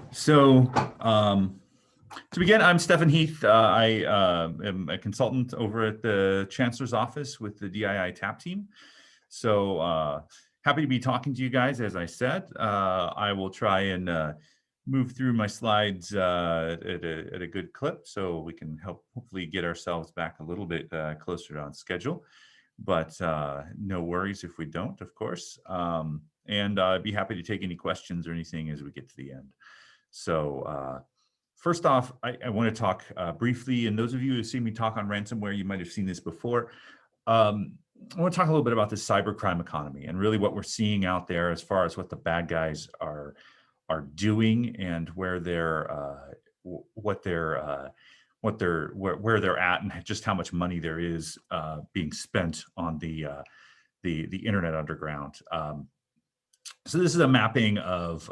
So, to begin, I'm Stephen Heath. I am a consultant over at the Chancellor's Office with the DII TAP team. So happy to be talking to you guys. As I said, I will try and move through my slides at a good clip so we can hopefully get ourselves back a little bit closer on schedule. But no worries if we don't, of course. And I'd be happy to take any questions or anything as we get to the end. So first off, I want to talk briefly, and those of you who have seen me talk on ransomware, you might have seen this before. I want to talk a little bit about this cybercrime economy and really what we're seeing out there as far as what the bad guys are doing and where they're where they're at and just how much money there is being spent on the internet underground. So this is a mapping of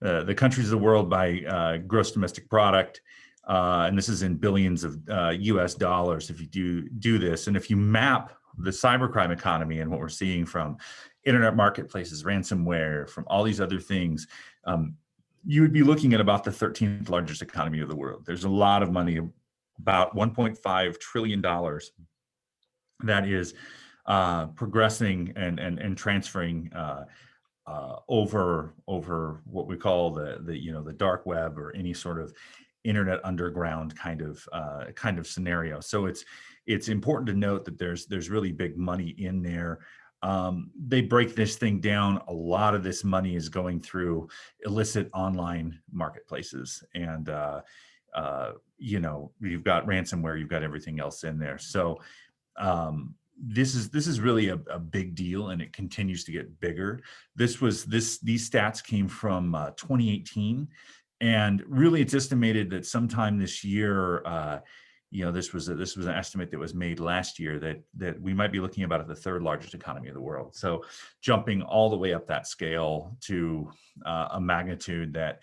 the countries of the world by gross domestic product. And this is in billions of US dollars if you do this. And if you map the cybercrime economy and what we're seeing from internet marketplaces, ransomware, from all these other things, you would be looking at about the 13th largest economy of the world. There's a lot of money, about $1.5 trillion that is progressing and transferring over what we call the dark web or any sort of internet underground kind of scenario. So it's important to note that there's really big money in there. They break this thing down. A lot of this money is going through illicit online marketplaces, and you've got ransomware, you've got everything else in there. So this is really a big deal, and it continues to get bigger. These stats came from 2018, and really it's estimated that sometime this year, this was an estimate that was made last year that we might be looking about at the third largest economy of the world. So jumping all the way up that scale to a magnitude that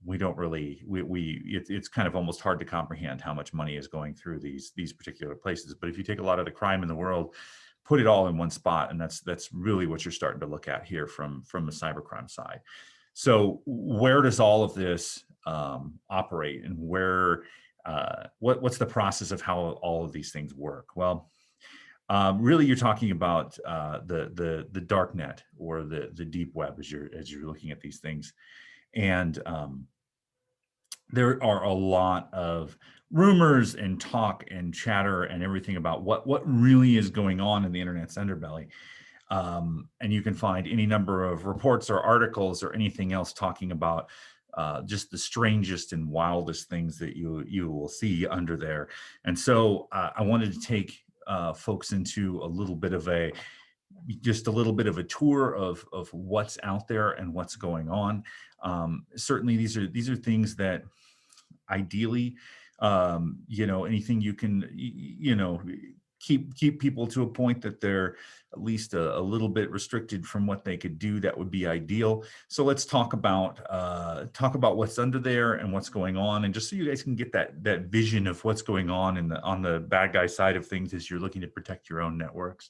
we don't really, it's kind of almost hard to comprehend how much money is going through these particular places. But if you take a lot of the crime in the world, put it all in one spot, and that's really what you're starting to look at here from the cybercrime side. So where does all of this operate, and what's the process of how all of these things work? Well, really, you're talking about the darknet or the deep web as you're looking at these things. And there are a lot of rumors and talk and chatter and everything about what really is going on in the internet's underbelly. And you can find any number of reports or articles or anything else talking about just the strangest and wildest things that you will see under there. And so I wanted to take folks into a little bit of a tour of what's out there and what's going on. Certainly, these are things that ideally, anything you can, keep people to a point that they're at least a little bit restricted from what they could do. That would be ideal. So let's talk about what's under there and what's going on, and just so you guys can get that vision of what's going on on the bad guy side of things as you're looking to protect your own networks.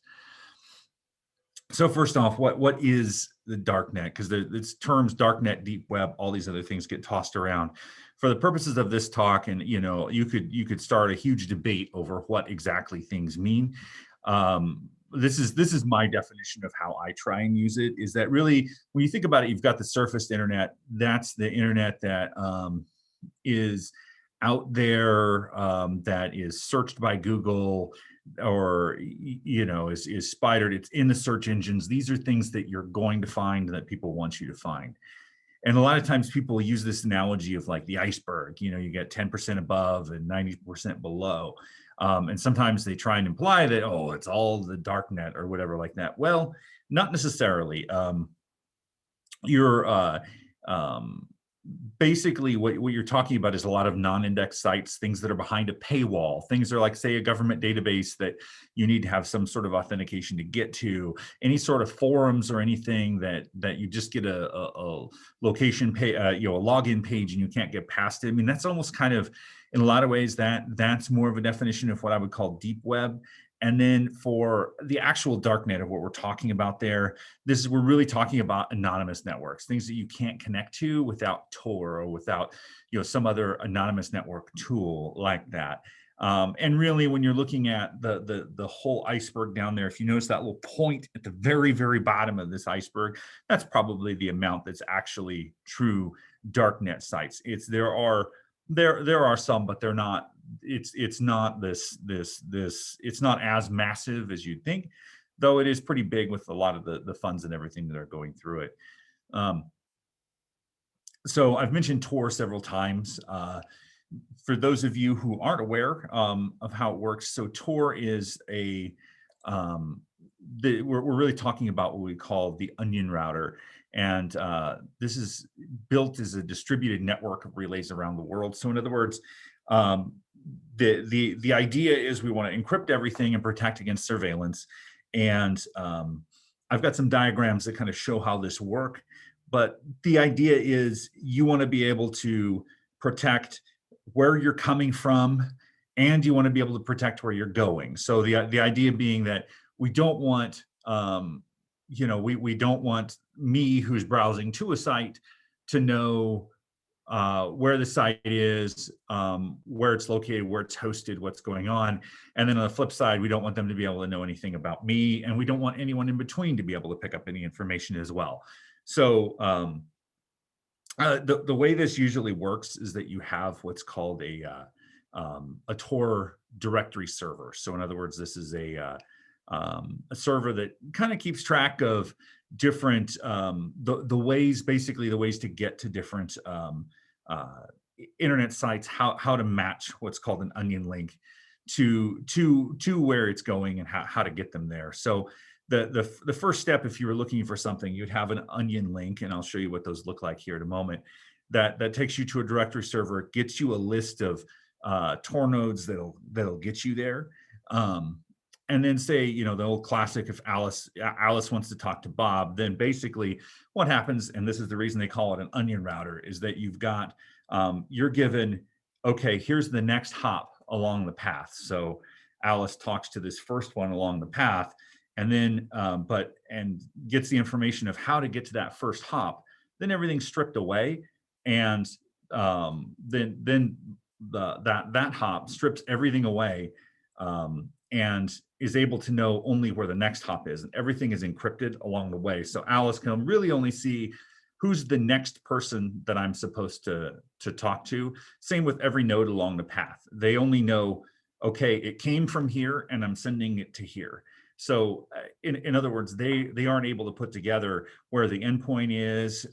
So first off, what is the darknet? Because it's terms darknet, deep web, all these other things get tossed around. For the purposes of this talk, and you could start a huge debate over what exactly things mean. This is my definition of how I try and use it. Is that really, when you think about it, you've got the surfaced internet. That's the internet that is out there, that is searched by Google, or is spidered. It's in the search engines. These are things that you're going to find that people want you to find. And a lot of times people use this analogy of like the iceberg. You get 10% above and 90% below. And sometimes they try and imply that, oh, it's all the dark net or whatever like that. Well, not necessarily. Basically what you're talking about is a lot of non-index sites, things that are behind a paywall. Things are like, say, a government database that you need to have some sort of authentication to get to, any sort of forums or anything that you just get a location pay, a login page, and you can't get past it. I mean, that's almost kind of, in a lot of ways, that's more of a definition of what I would call deep web. And then for the actual darknet of what we're talking about there, we're really talking about anonymous networks, things that you can't connect to without Tor or without some other anonymous network tool like that. And really, when you're looking at the whole iceberg down there, if you notice that little point at the very, very bottom of this iceberg, that's probably the amount that's actually true darknet sites. There are some, but they're not. It's not it's not as massive as you'd think, though it is pretty big with a lot of the funds and everything that are going through it. Um, so I've mentioned Tor several times. For those of you who aren't aware of how it works, so Tor is um, we're really talking about what we call the onion router. And this is built as a distributed network of relays around the world. So in other words, um, the idea is we want to encrypt everything and protect against surveillance. And I've got some diagrams that kind of show how this work. But the idea is you want to be able to protect where you're coming from, and you want to be able to protect where you're going. So the idea being that we don't want we don't want me who's browsing to a site to know where the site is, where it's located, where it's hosted, what's going on. And then on the flip side, we don't want them to be able to know anything about me, and we don't want anyone in between to be able to pick up any information as well. So the way this usually works is that you have what's called a Tor directory server. So in other words, this is a server that kind of keeps track of different the ways, basically the ways to get to different uh, internet sites, how to match what's called an onion link to where it's going, and how to get them there. So the first step, if you were looking for something, you'd have an onion link, and I'll show you what those look like here in a moment. That takes you to a directory server, gets you a list of Tor nodes that'll get you there. And then say, the old classic, if Alice wants to talk to Bob, then basically what happens, and this is the reason they call it an onion router, is that you're given, okay, here's the next hop along the path. So Alice talks to this first one along the path, and then and gets the information of how to get to that first hop. Then everything's stripped away, and then that hop strips everything away, and is able to know only where the next hop is, and everything is encrypted along the way. So Alice can really only see who's the next person that I'm supposed to talk to. Same with every node along the path. They only know, okay, it came from here and I'm sending it to here. So in other words, they aren't able to put together where the endpoint is,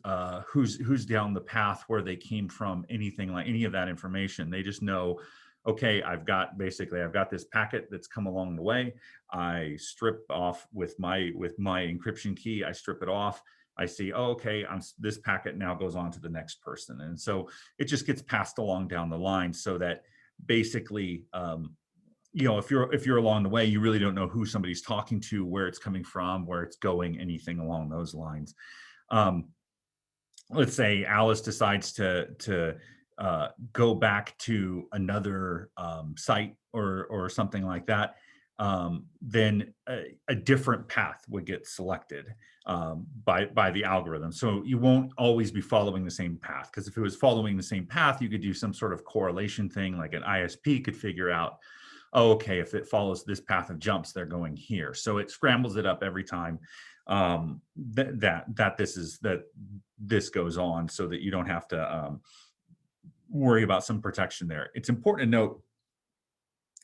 who's down the path, where they came from, anything like any of that information. They just know, okay, I've got this packet that's come along the way. I strip off with my encryption key. I strip it off. I see, oh, okay, this packet now goes on to the next person, and so it just gets passed along down the line, so that basically, if you're along the way, you really don't know who somebody's talking to, where it's coming from, where it's going, anything along those lines. Let's say Alice decides to go back to another site or something like that. Then a different path would get selected by the algorithm. So you won't always be following the same path, because if it was following the same path, you could do some sort of correlation thing, like an ISP could figure out, oh, okay, if it follows this path of jumps, they're going here. So it scrambles it up every time that this goes on, so that you don't have to worry about some protection there. It's important to note,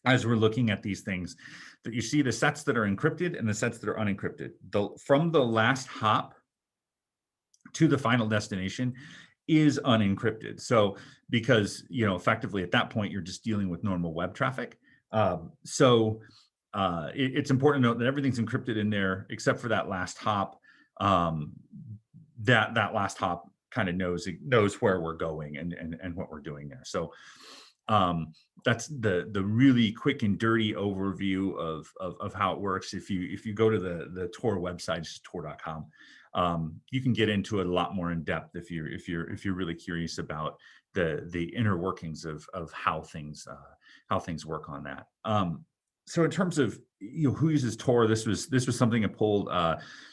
as we're looking at these things, that you see the sets that are encrypted and the sets that are unencrypted. From the last hop to the final destination is unencrypted. So because, effectively at that point, you're just dealing with normal web traffic. It's important to note that everything's encrypted in there except for that last hop. That last hop kind of knows where we're going and what we're doing there. So that's the really quick and dirty overview of how it works. If you go to the Tor website, just tor.com, you can get into it a lot more in depth if you're really curious about the inner workings of how things work on that. So in terms of who uses Tor, this was something I pulled.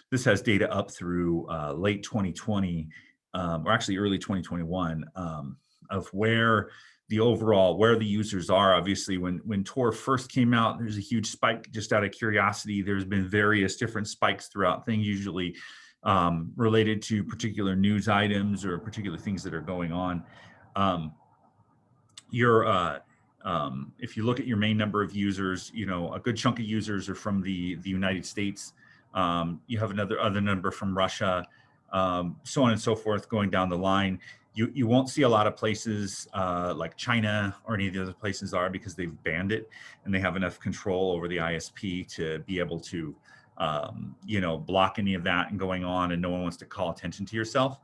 This has data up through late 2020, or actually early 2021, of where the users are. Obviously, when Tor first came out, there's a huge spike. Just out of curiosity, there's been various different spikes throughout things, usually related to particular news items or particular things that are going on. Um, your If you look at your main number of users, a good chunk of users are from the United States. You have other number from Russia, so on and so forth, going down the line. You won't see a lot of places like China or any of the other places are, because they've banned it and they have enough control over the ISP to be able to block any of that and going on, and no one wants to call attention to yourself.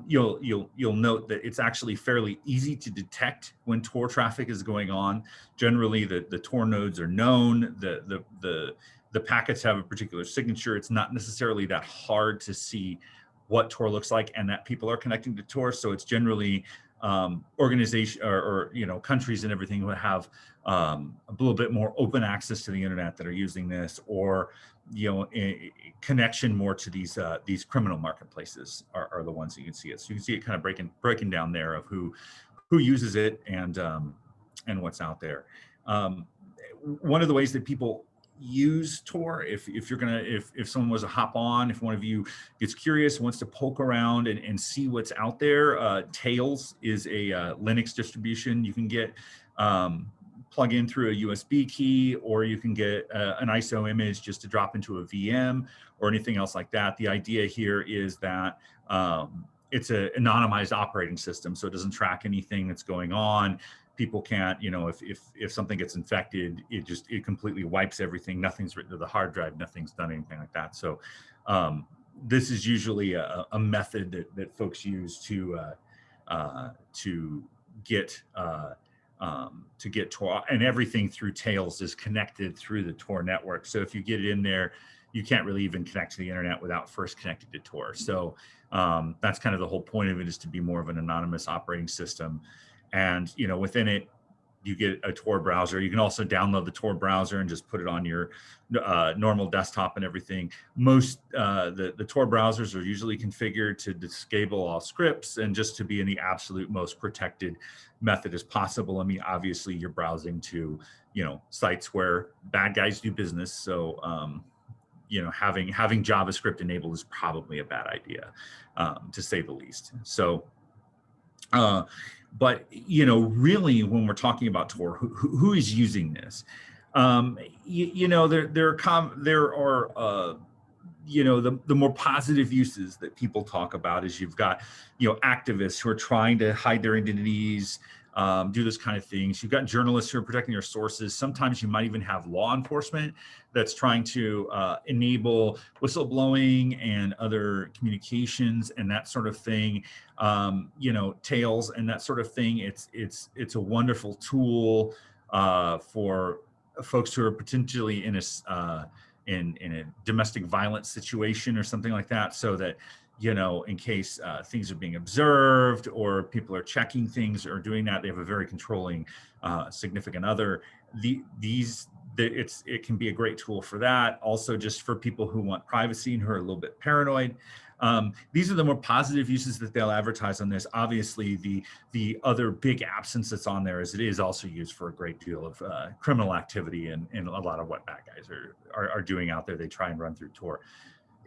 You'll note that it's actually fairly easy to detect when Tor traffic is going on. Generally, the Tor nodes are known. The packets have a particular signature. It's not necessarily that hard to see what Tor looks like and that people are connecting to Tor. So it's generally organization or countries and everything who have a little bit more open access to the internet that are using this, or a connection more to these criminal marketplaces are the ones that you can see it. So you can see it kind of breaking down there of who uses it and what's out there. One of the ways that people use Tor, if someone was to hop on, if one of you gets curious, wants to poke around and see what's out there, Tails is a Linux distribution. You can get plug in through a USB key, or you can get an ISO image just to drop into a VM or anything else like that. The idea here is that it's an anonymized operating system, so it doesn't track anything that's going on. People can't, if something gets infected, it completely wipes everything. Nothing's written to the hard drive. Nothing's done anything like that. So this is usually a method that folks use to get Tor, and everything through Tails is connected through the Tor network. So if you get it in there, you can't really even connect to the internet without first connecting to Tor. So that's kind of the whole point of it, is to be more of an anonymous operating system. And within it, you get a Tor browser. You can also download the Tor browser and just put it on your normal desktop and everything. Most the Tor browsers are usually configured to disable all scripts and just to be in the absolute most protected method as possible. I mean, obviously, you're browsing to sites where bad guys do business, so having JavaScript enabled is probably a bad idea, to say the least. So. But really, when we're talking about Tor, who is using this? There are the more positive uses that people talk about is you've got activists who are trying to hide their identities, do this kind of things. You've got journalists who are protecting their sources. Sometimes you might even have law enforcement that's trying to enable whistleblowing and other communications and that sort of thing. Tails and that sort of thing. It's a wonderful tool for folks who are potentially in a domestic violence situation or something like that, so that in case things are being observed or people are checking things or doing that, they have a very controlling significant other. It can be a great tool for that. Also, just for people who want privacy and who are a little bit paranoid. These are the more positive uses that they'll advertise on this. Obviously, the other big absence that's on there is it is also used for a great deal of criminal activity and a lot of what bad guys are doing out there. They try and run through Tor.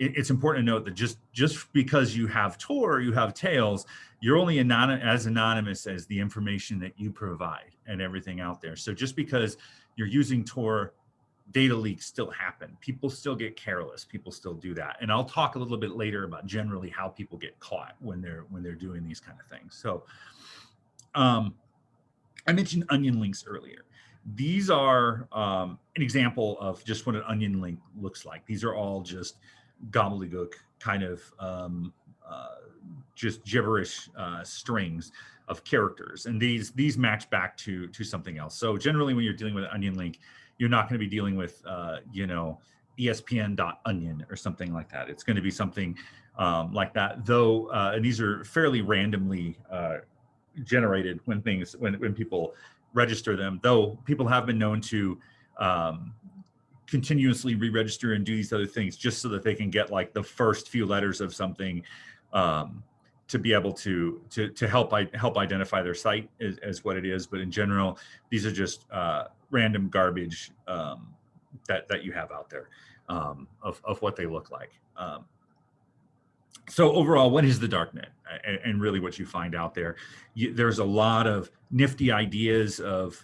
It's important to note that just because you have Tor, you have Tails, you're only as anonymous as the information that you provide and everything out there. So just because you're using Tor, data leaks still happen. People still get careless. People still do that. And I'll talk a little bit later about generally how people get caught when they're doing these kind of things. So I mentioned onion links earlier. These are an example of just what an onion link looks like. These are all just gobbledygook kind of just gibberish strings of characters, and these match back to something else. So generally, when you're dealing with an onion link, you're not going to be dealing with espn.onion or something like that. It's going to be something like that, though, and these are fairly randomly generated when people register them, though people have been known to um, continuously re-register and do these other things just so that they can get like the first few letters of something, um, to be able to help identify their site as what it is. But in general, these are just random garbage, that you have out there, of what they look like. So overall, what is the darknet, and really what you find out there? There's a lot of nifty ideas of,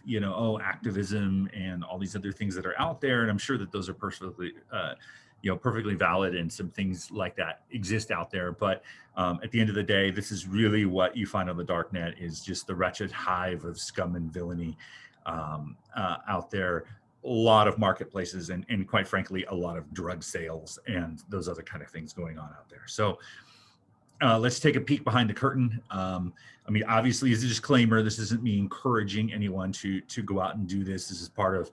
activism and all these other things that are out there, and I'm sure that those are perfectly valid, and some things like that exist out there. But at the end of the day, this is really what you find on the darknet, is just the wretched hive of scum and villainy out there. A lot of marketplaces, and quite frankly, a lot of drug sales and those other kind of things going on out there. So let's take a peek behind the curtain. I mean, obviously, as a disclaimer, this isn't me encouraging anyone to go out and do this. This is part of,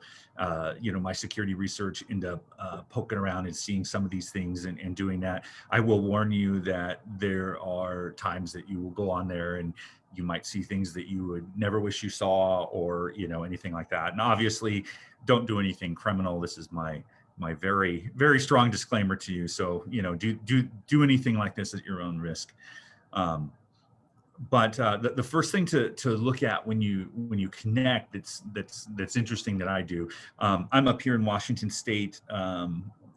my security research into poking around and seeing some of these things and doing that. I will warn you that there are times that you will go on there and you might see things that you would never wish you saw, or anything like that. And obviously, don't do anything criminal. This is my very, very strong disclaimer to you. So, do anything like this at your own risk. But the first thing to look at when you connect, that's interesting that I do. I'm up here in Washington State.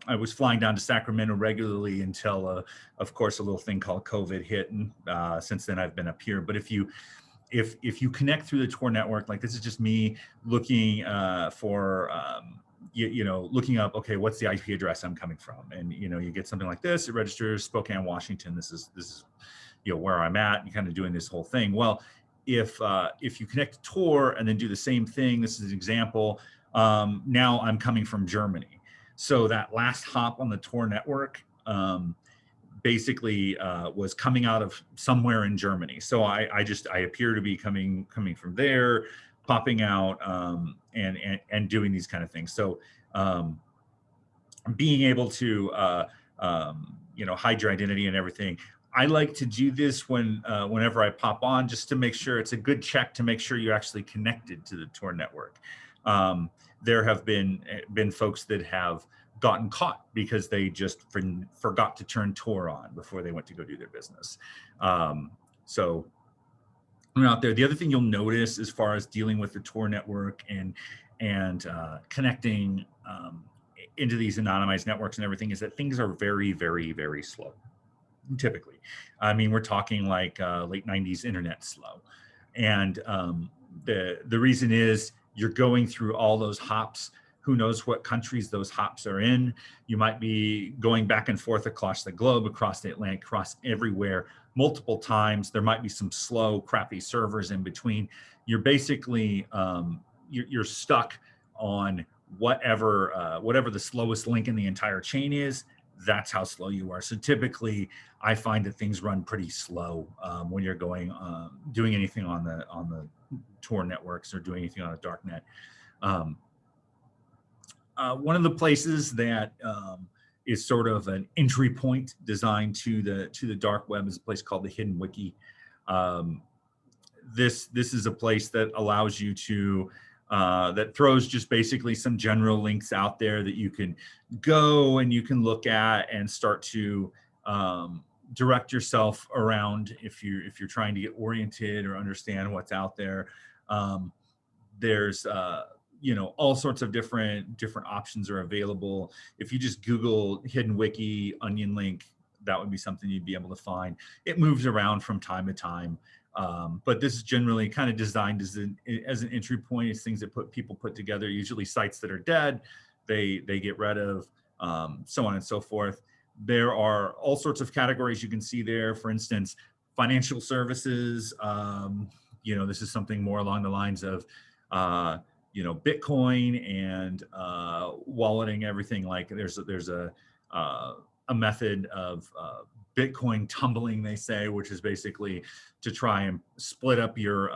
I was flying down to Sacramento regularly until, of course, a little thing called COVID hit, and since then I've been up here. But if you connect through the Tor network, like this is just me looking for looking up, okay, what's the IP address I'm coming from, and you get something like this. It registers Spokane, Washington. This is where I'm at, and kind of doing this whole thing. Well, if you connect to Tor and then do the same thing, this is an example. Now I'm coming from Germany. So that last hop on the Tor network basically was coming out of somewhere in Germany. So I appear to be coming from there, popping out, and doing these kind of things. So being able to hide your identity and everything. I like to do this whenever I pop on, just to make sure it's a good check to make sure you're actually connected to the Tor network. There have been folks that have gotten caught because they just forgot to turn Tor on before they went to go do their business. So I'm out there. The other thing you'll notice as far as dealing with the Tor network and connecting into these anonymized networks and everything is that things are very, very, very slow. Typically, I mean, we're talking like late 90s internet slow, and the reason is you're going through all those hops. Who knows what countries those hops are in? You might be going back and forth across the globe, across the Atlantic, across everywhere, multiple times. There might be some slow, crappy servers in between. You're basically you're stuck on whatever the slowest link in the entire chain is. That's how slow you are. So typically, I find that things run pretty slow when you're going doing anything on the Tor networks or doing anything on a darknet. One of the places that is sort of an entry point designed to the dark web is a place called the Hidden Wiki. This is a place that allows you to that throws just basically some general links out there that you can go and you can look at and start to direct yourself around if you're trying to get oriented or understand what's out there. There's all sorts of different options are available. If you just Google Hidden Wiki onion link, that would be something you'd be able to find. It moves around from time to time. But this is generally kind of designed as an entry point. It's things that people put together, usually sites that are dead, they get rid of, so on and so forth. There are all sorts of categories you can see there. For instance, financial services. This is something more along the lines of, Bitcoin and walleting everything. Like there's a method of Bitcoin tumbling, they say, which is basically to try and split up your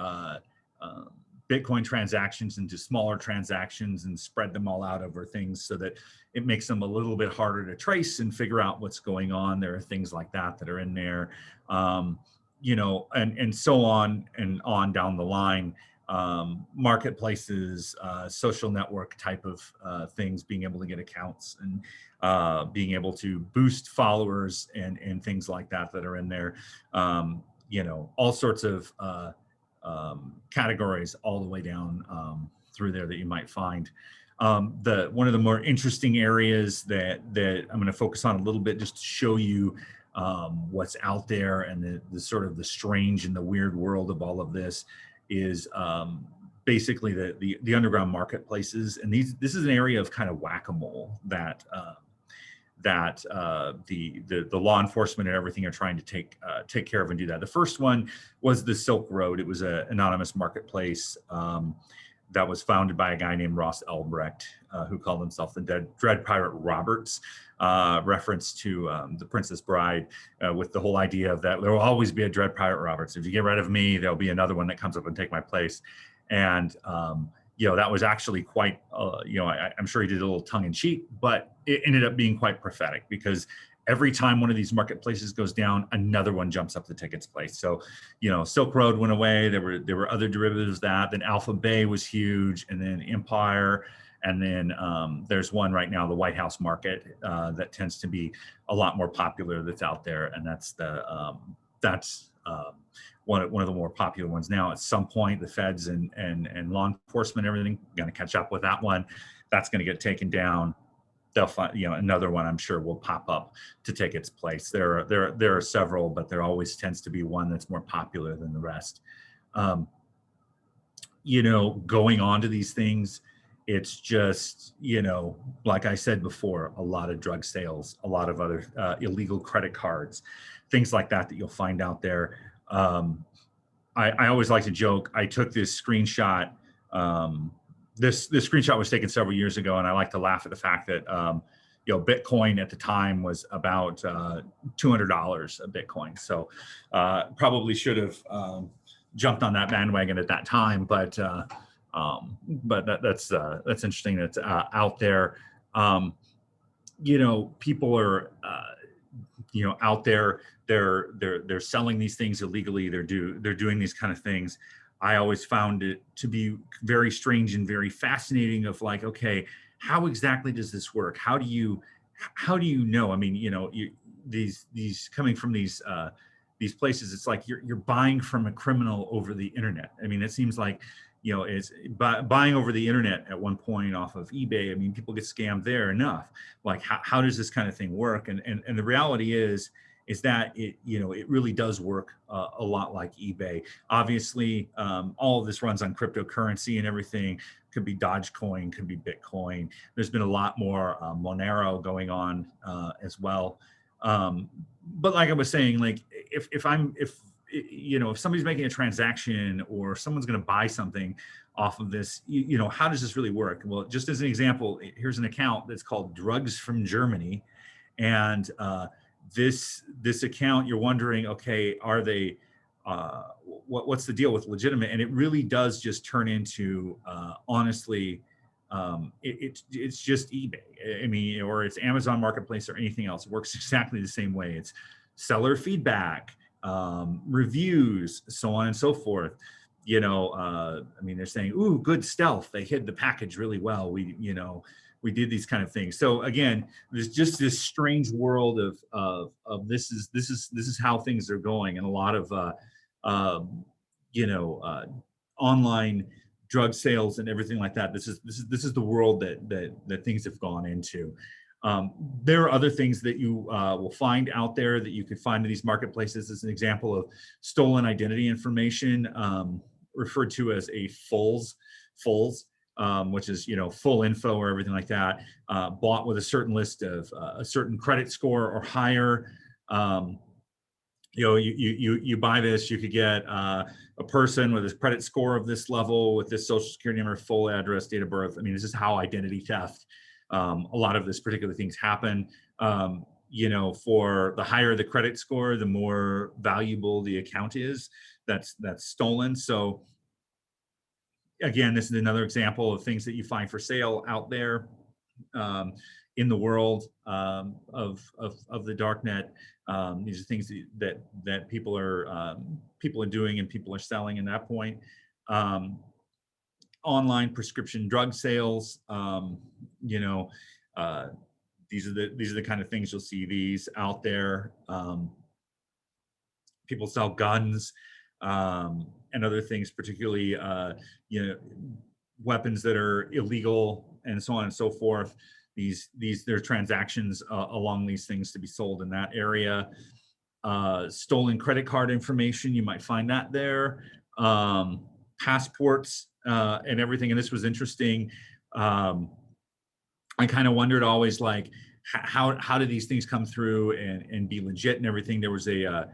Bitcoin transactions into smaller transactions and spread them all out over things so that it makes them a little bit harder to trace and figure out what's going on. There are things like that are in there, and so on and on down the line. marketplaces, social network type of things, being able to get accounts and being able to boost followers and things like that that are in there. All sorts of categories all the way down through there that you might find. The one of the more interesting areas that I'm going to focus on a little bit, just to show you what's out there and the sort of the strange and the weird world of all of this, is basically the underground marketplaces. And this is an area of kind of whack-a-mole that the law enforcement and everything are trying to take care of and do that. The first one was the Silk Road. It was an anonymous marketplace that was founded by a guy named Ross Ulbricht, who called himself the Dread Pirate Roberts, reference to the Princess Bride, with the whole idea of that there will always be a Dread Pirate Roberts. If you get rid of me, there'll be another one that comes up and take my place. And that was actually quite, I'm sure he did a little tongue in cheek, but it ended up being quite prophetic, because every time one of these marketplaces goes down, another one jumps up to take its place. So, Silk Road went away. There were other derivatives of that. Then Alpha Bay was huge, and then Empire, and then there's one right now, the White House Market, that tends to be a lot more popular that's out there, and that's one of the more popular ones now. At some point, the feds and law enforcement, everything, going to catch up with that one. That's going to get taken down. They'll find, another one, I'm sure, will pop up to take its place. There are several, but there always tends to be one that's more popular than the rest. Going on to these things, it's just, like I said before, a lot of drug sales, a lot of other illegal credit cards, things like that you'll find out there. I always like to joke. I took this screenshot. This screenshot was taken several years ago, and I like to laugh at the fact that Bitcoin at the time was about $200 a Bitcoin. So probably should have jumped on that bandwagon at that time. But that's interesting. That's out there. People are out there. They're selling these things illegally. They're doing these kind of things. I always found it to be very strange and very fascinating, of like, okay, how exactly does this work? How do you know? I mean, these coming from these places, it's like you're buying from a criminal over the internet. I mean, it seems like, it's buying over the internet at one point off of eBay. I mean, people get scammed there enough. Like, how does this kind of thing work? And the reality is that it really does work a lot like eBay. Obviously, all of this runs on cryptocurrency and everything. Could be Dogecoin, could be Bitcoin. There's been a lot more Monero going on as well. But like I was saying, like if somebody's making a transaction, or someone's going to buy something off of this, how does this really work? Well, just as an example, here's an account that's called Drugs from Germany, and this account, you're wondering, okay, are they what's the deal with legitimate? And it really does just turn into honestly, it's just eBay. I mean, or it's Amazon Marketplace or anything else. It works exactly the same way. It's seller feedback, reviews, so on and so forth. I mean, they're saying, "Ooh, good stealth. They hid the package really well. We did these kind of things." So again, there's just this strange world of this is how things are going, and a lot of online drug sales and everything like that. This is the world that things have gone into. There are other things that you will find out there that you could find in these marketplaces. As an example of stolen identity information, referred to as a fulls, which is full info or everything like that, bought with a certain list of a certain credit score or higher. You buy this, you could get a person with a credit score of this level, with this social security number, full address, date of birth. I mean, this is how identity theft, a lot of this particular things happen. For the higher the credit score, the more valuable the account is that's stolen. So again, this is another example of things that you find for sale out there in the world of the darknet. These are things that people are doing and people are selling at that point. online prescription drug sales. You know, uh, these are the kind of things you'll see these out there. People sell guns, and other things, particularly you know, weapons that are illegal and so on and so forth. These there are transactions along these things to be sold in that area. Stolen credit card information, you might find that there. Passports and everything. And this was interesting. Um, I kind of wondered always, like, how do these things come through and be legit and everything. There was a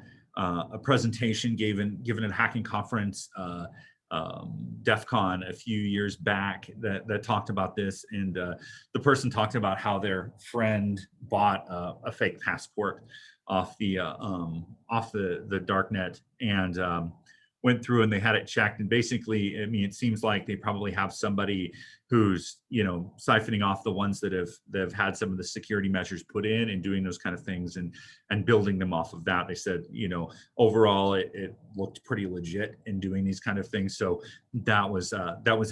presentation given at a hacking conference, DEF CON, a few years back, that talked about this, and the person talked about how their friend bought a fake passport off the darknet, and went through and they had it checked. And basically, I mean, it seems like they probably have somebody who's, you know, siphoning off the ones that have had some of the security measures put in and doing those kind of things, and building them off of that. They said, you know, overall it looked pretty legit in doing these kind of things. So that was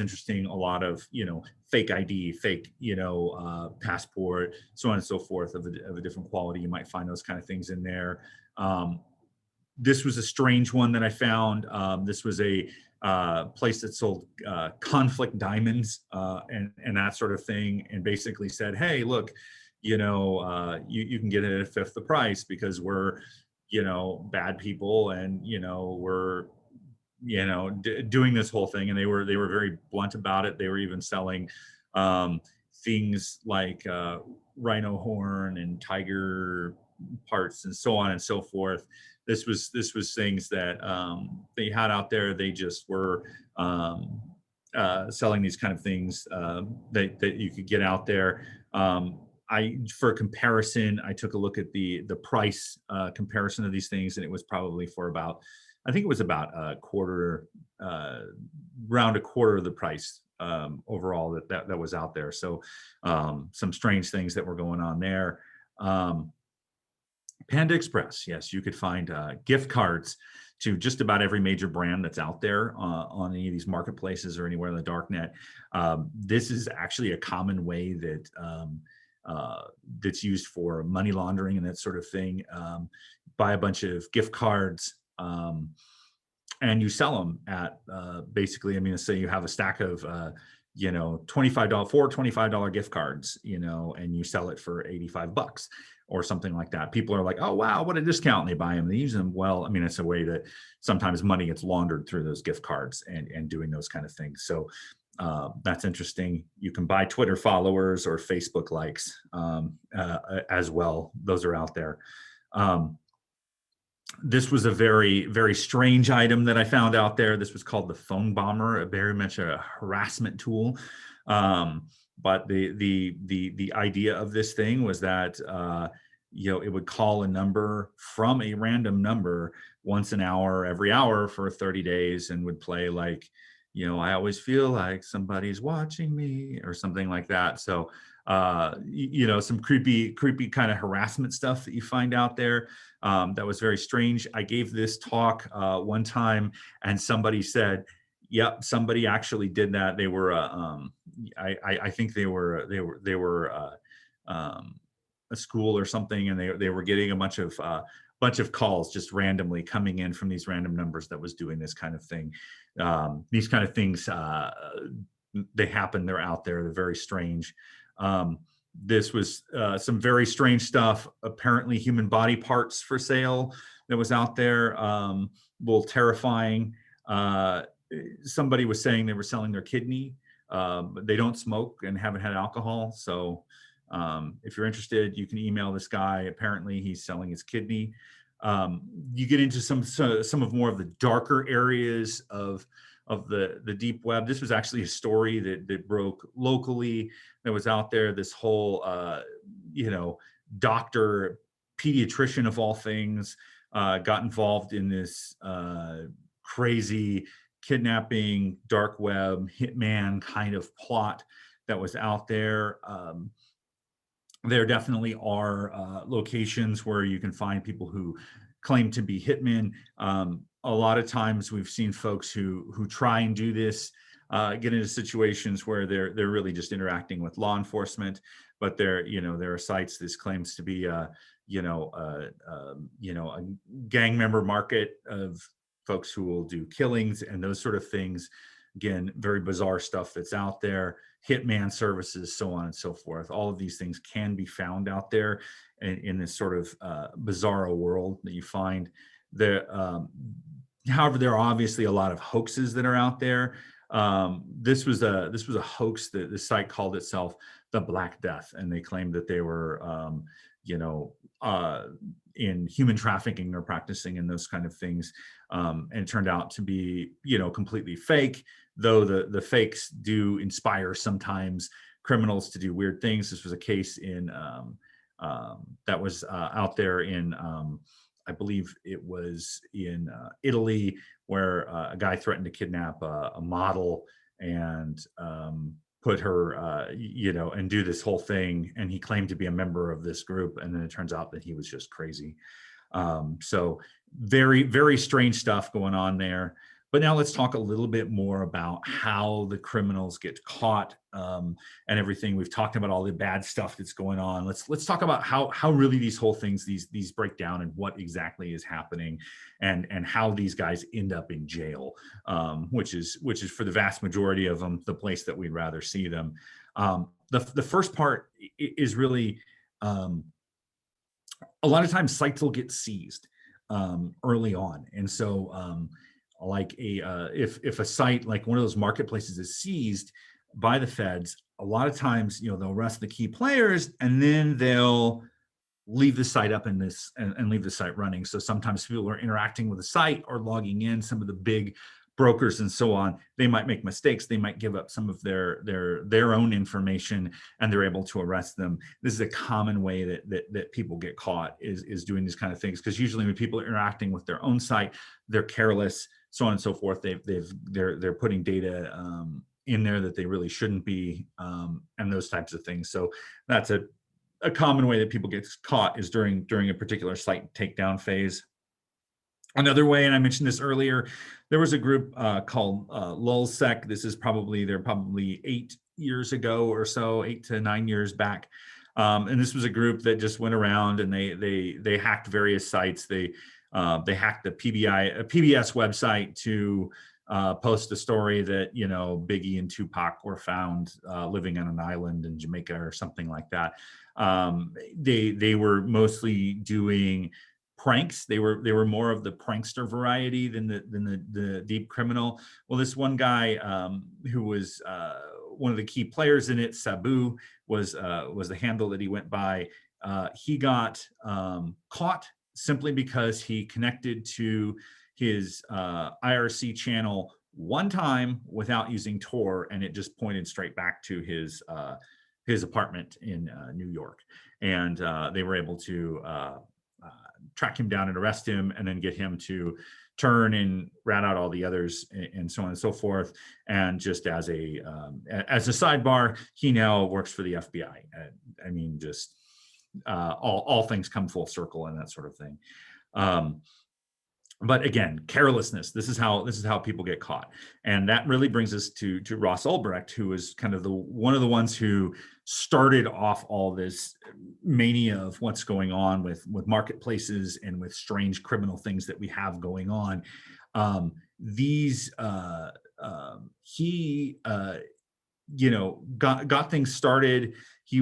interesting. A lot of, you know, fake ID, fake, you know, passport, so on and so forth, of a different quality. You might find those kind of things in there. This was a strange one that I found. This was a place that sold conflict diamonds, and that sort of thing, and basically said, "Hey, look, you know, you can get it at a fifth the price because we're, you know, bad people, and you know, we're, you know, doing this whole thing." And they were very blunt about it. They were even selling things like rhino horn and tiger parts and so on and so forth. This was things that they had out there. They just were selling these kind of things that you could get out there. For comparison, I took a look at the price comparison of these things, and it was probably for about, I think it was about a quarter, around a quarter of the price overall that was out there. So some strange things that were going on there. Panda Express, yes, you could find gift cards to just about every major brand that's out there on any of these marketplaces or anywhere in the darknet. This is actually a common way that's used for money laundering and that sort of thing. Buy a bunch of gift cards, and you sell them at basically, I mean, say you have a stack of you know, $25 gift cards, you know, and you sell it for $85 or something like that. People are like, "Oh wow, what a discount!" And they buy them, they use them. Well, I mean, it's a way that sometimes money gets laundered through those gift cards and doing those kind of things. So that's interesting. You can buy Twitter followers or Facebook likes as well. Those are out there. Um, this was a very, very strange item that I found out there. This was called the phone bomber, very much a harassment tool. But the idea of this thing was that you know, it would call a number from a random number once an hour, every hour for 30 days, and would play like, you know, "I always feel like somebody's watching me," or something like that. So you know, some creepy kind of harassment stuff that you find out there. That was very strange. I gave this talk one time, and somebody said, "Yep, somebody actually did that." They were, I think they were a school or something, and they were getting a bunch of calls just randomly coming in from these random numbers that was doing this kind of thing. These kind of things, they happen. They're out there. They're very strange. This was some very strange stuff. Apparently, human body parts for sale that was out there. A little terrifying. Somebody was saying they were selling their kidney. But they don't smoke and haven't had alcohol. So if you're interested, you can email this guy. Apparently, he's selling his kidney. You get into some of more of the darker areas of the deep web. This was actually a story that broke locally, that was out there. This whole you know, doctor, pediatrician of all things, got involved in this crazy kidnapping, dark web, hitman kind of plot that was out there. There definitely are locations where you can find people who claim to be hitmen. A lot of times we've seen folks who try and do this get into situations where they're really just interacting with law enforcement, but there are sites. This claims to be a gang member market of folks who will do killings and those sort of things. Again, very bizarre stuff that's out there, hitman services, so on and so forth. All of these things can be found out there in this sort of bizarro world that you find. However, there are obviously a lot of hoaxes that are out there. This was a hoax that the site called itself the Black Death, and they claimed that they were you know, in human trafficking or practicing in those kind of things. And it turned out to be, completely fake, though the fakes do inspire sometimes criminals to do weird things. This was a case that was out there in, I believe it was in Italy, where a guy threatened to kidnap a model and put her, and do this whole thing. And he claimed to be a member of this group. And then it turns out that he was just crazy. So very, very strange stuff going on there. But now let's talk a little bit more about how the criminals get caught, and everything. We've talked about all the bad stuff that's going on. Let's talk about how really these whole things, these break down, and what exactly is happening, and how these guys end up in jail, which is for the vast majority of them the place that we'd rather see them. The first part is really, a lot of times sites will get seized early on, and so like if a site like one of those marketplaces is seized by the feds, a lot of times they'll arrest the key players and then they'll leave the site up in this and leave the site running. So sometimes people are interacting with the site or logging in. Some of the big brokers and so on, they might make mistakes. They might give up some of their own information, and they're able to arrest them. This is a common way that people get caught, is doing these kind of things, because usually when people are interacting with their own site, they're careless, so on and so forth. They're putting data in there that they really shouldn't be, and those types of things. So that's a common way that people get caught, is during a particular site takedown phase. Another way, and I mentioned this earlier, there was a group called LulzSec. They're probably 8 years ago or so, 8 to 9 years back. And this was a group that just went around and they hacked various sites. They hacked the PBS website to post a story that Biggie and Tupac were found living on an island in Jamaica or something like that. They were mostly doing pranks. They were more of the prankster variety than the deep criminal. Well, this one guy who was one of the key players in it, Sabu, was the handle that he went by. He got caught simply because he connected to his IRC channel one time without using Tor, and it just pointed straight back to his apartment in New York. And they were able to track him down and arrest him, and then get him to turn and rat out all the others, and so on and so forth. And just as a sidebar, he now works for the FBI. I mean, just all things come full circle and that sort of thing. But again, carelessness. This is how people get caught, and that really brings us to Ross Ulbricht, who was kind of one of the ones who started off all this mania of what's going on with marketplaces and with strange criminal things that we have going on. He got things started. He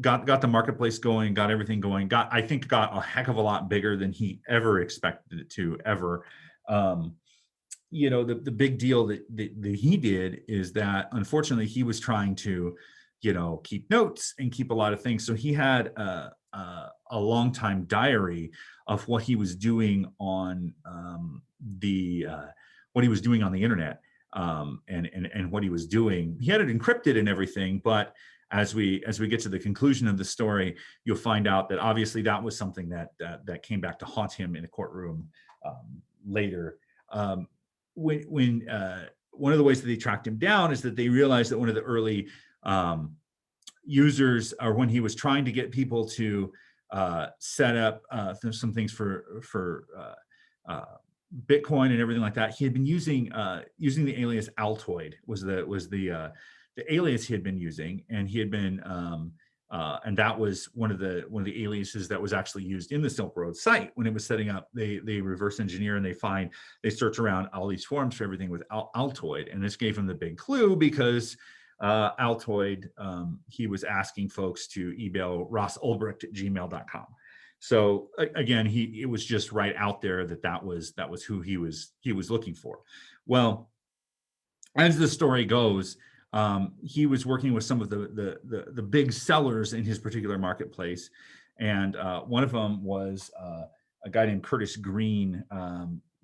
got the marketplace going, got everything going, got a heck of a lot bigger than he ever expected it to ever. The big deal that he did is that, unfortunately, he was trying to keep notes and keep a lot of things. So he had a long time diary of what he was doing on what he was doing on the internet. And what he was doing. He had it encrypted and everything, but as we get to the conclusion of the story, you'll find out that obviously that was something that came back to haunt him in a courtroom later. When one of the ways that they tracked him down is that they realized that one of the early users, or when he was trying to get people to set up some things for Bitcoin and everything like that. He had been using the alias Altoid the alias he had been using, and he had been and that was one of the aliases that was actually used in the Silk Road site when it was setting up. They reverse engineer and they search around all these forums for everything with Altoid, and this gave him the big clue because Altoid, he was asking folks to email rossulbricht@gmail.com. So again, it was just right out there that was who he was looking for. Well, as the story goes, he was working with some of the big sellers in his particular marketplace, and one of them was a guy named Curtis Green,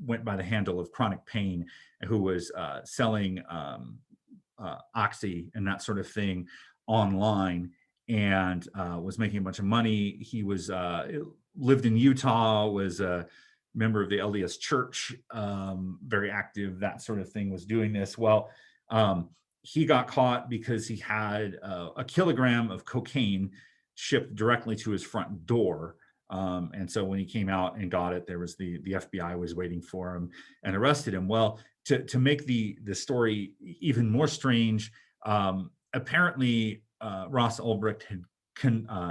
went by the handle of Chronic Pain, who was selling Oxy and that sort of thing online, and was making a bunch of money. He was lived in Utah, was a member of the LDS Church, very active, that sort of thing. Was doing this well. He got caught because he had a kilogram of cocaine shipped directly to his front door. And so when he came out and got it, there was the FBI was waiting for him and arrested him. Well, to make the story even more strange, apparently Ross Ulbricht had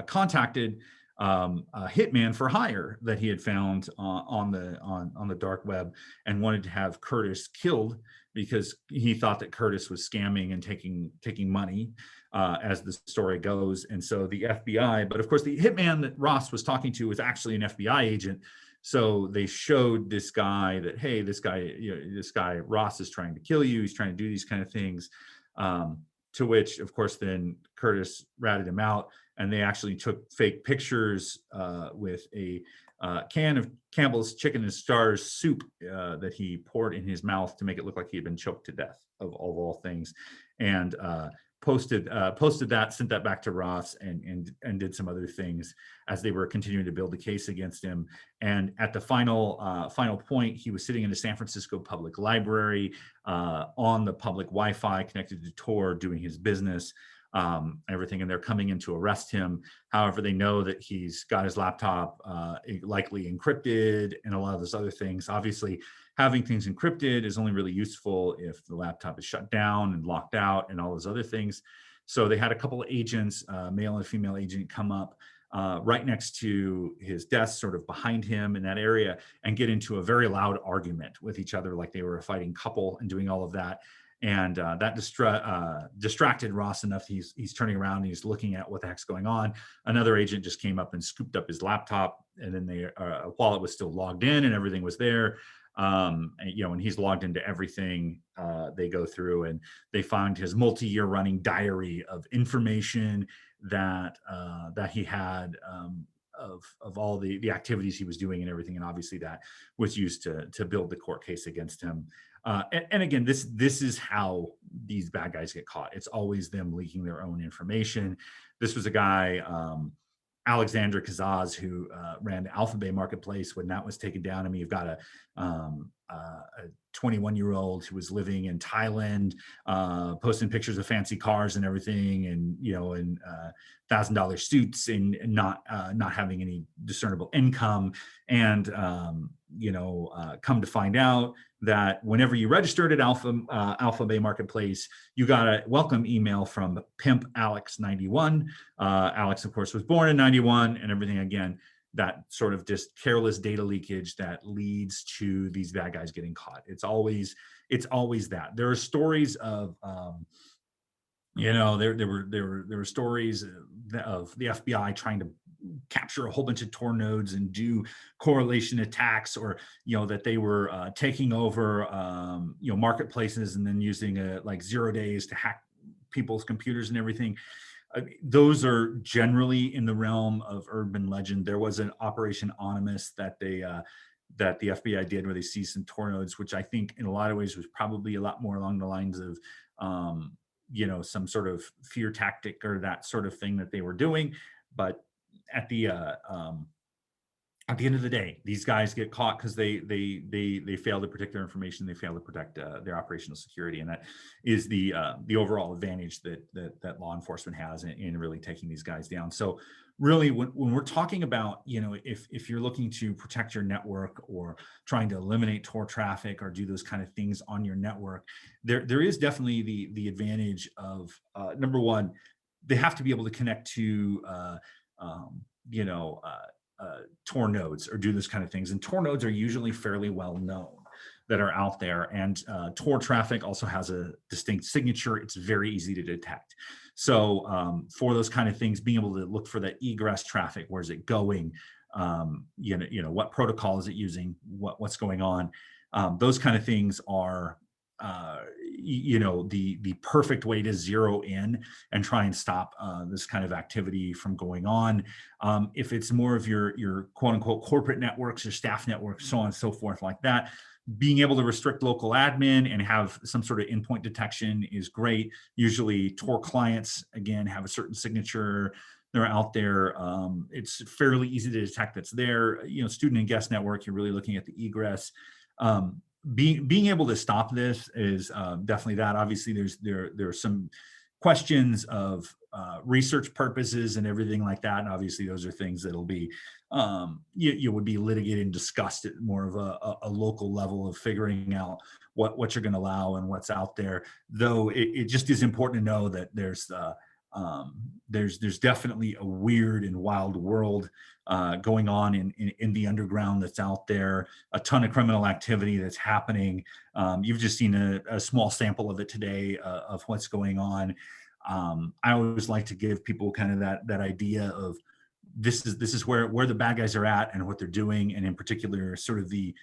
contacted a hitman for hire that he had found on the dark web, and wanted to have Curtis killed because he thought that Curtis was scamming and taking money, as the story goes. And so the FBI, but of course the hitman that Ross was talking to was actually an FBI agent. So they showed this guy that, hey, this guy Ross is trying to kill you. He's trying to do these kind of things. To which, of course, then Curtis ratted him out, and they actually took fake pictures with a can of Campbell's Chicken and Stars soup that he poured in his mouth to make it look like he had been choked to death, of all things, and posted that, sent that back to Ross, and did some other things as they were continuing to build the case against him. And at the final point, he was sitting in the San Francisco Public Library on the public Wi-Fi connected to Tor, doing his business, everything, and they're coming in to arrest him. However, they know that he's got his laptop likely encrypted and a lot of those other things. Obviously, having things encrypted is only really useful if the laptop is shut down and locked out and all those other things. So they had a couple of agents, male and female agent, come up right next to his desk, sort of behind him in that area, and get into a very loud argument with each other, like they were a fighting couple, and doing all of that. And that distracted Ross enough. He's turning around and he's looking at what the heck's going on. Another agent just came up and scooped up his laptop, and then while it was still logged in and everything was there, and he's logged into everything. They go through and they find his multi-year running diary of information that he had, of all the activities he was doing and everything, and obviously that was used to build the court case against him. And again, this is how these bad guys get caught. It's always them leaking their own information. This was a guy, Alexander Kazaz, who ran the Alpha Bay Marketplace. When that was taken down, I mean, you've got a 21-year-old who was living in Thailand, posting pictures of fancy cars and everything, and in $1,000 suits, and not having any discernible income. And come to find out that whenever you registered at Alpha Bay Marketplace, you got a welcome email from Pimp Alex 91. Alex, of course, was born in 91, and everything. Again, that sort of just careless data leakage that leads to these bad guys getting caught. It's always that. There are stories of there were stories of the FBI trying to capture a whole bunch of Tor nodes and do correlation attacks, or that they were taking over marketplaces and then using like 0 days to hack people's computers and everything. Those are generally in the realm of urban legend. There was an Operation Onimus that the FBI did, where they seized some Tor nodes, which I think in a lot of ways was probably a lot more along the lines of some sort of fear tactic or that sort of thing that they were doing. But at the at the end of the day, these guys get caught because they fail to protect their information, they fail to protect their operational security, and that is the overall advantage that law enforcement has in really taking these guys down. So really, when we're talking about, if you're looking to protect your network or trying to eliminate Tor traffic or do those kind of things on your network, there is definitely the advantage of number one, they have to be able to connect to you know Tor nodes or do those kind of things. And Tor nodes are usually fairly well known that are out there. And Tor traffic also has a distinct signature. It's very easy to detect. So for those kind of things, being able to look for that egress traffic, where's it going? What protocol is it using? What's going on? Those kind of things are the perfect way to zero in and try and stop this kind of activity from going on. If it's more of your quote unquote corporate networks or staff networks, so on and so forth like that, being able to restrict local admin and have some sort of endpoint detection is great. Usually Tor clients, again, have a certain signature. They're out there. It's fairly easy to detect that's there. Student and guest network, you're really looking at the egress. Being able to stop this is definitely that. Obviously, there are some questions of research purposes and everything like that, and obviously those are things that'll be you would be litigated and discussed at more of a local level of figuring out what you're going to allow and what's out there. Though it just is important to know that there's definitely a weird and wild world going on in the underground that's out there. A ton of criminal activity that's happening. You've just seen a small sample of it today of what's going on. I always like to give people kind of that idea of this is where the bad guys are at and what they're doing, and in particular, sort of the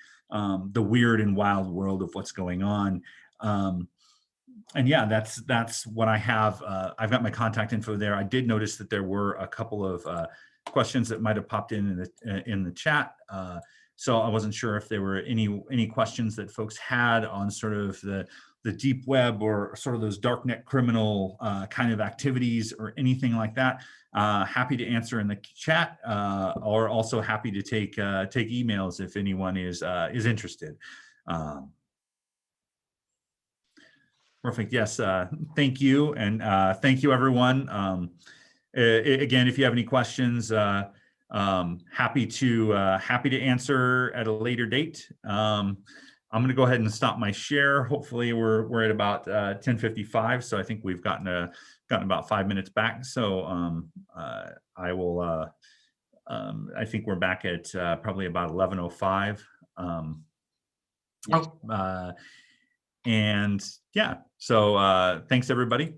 weird and wild world of what's going on. And yeah, that's what I have. I've got my contact info there. I did notice that there were a couple of questions that might have popped in the chat. So I wasn't sure if there were any questions that folks had on sort of the deep web or sort of those darknet criminal kind of activities or anything like that. Happy to answer in the chat, or also happy to take emails if anyone is interested. Perfect. Yes. Thank you. And thank you, everyone. Again, if you have any questions, happy to answer at a later date. I'm going to go ahead and stop my share. Hopefully we're at about 10:55. So I think we've gotten about 5 minutes back. So I will, I think we're back at probably about 11:05. And yeah, so thanks everybody.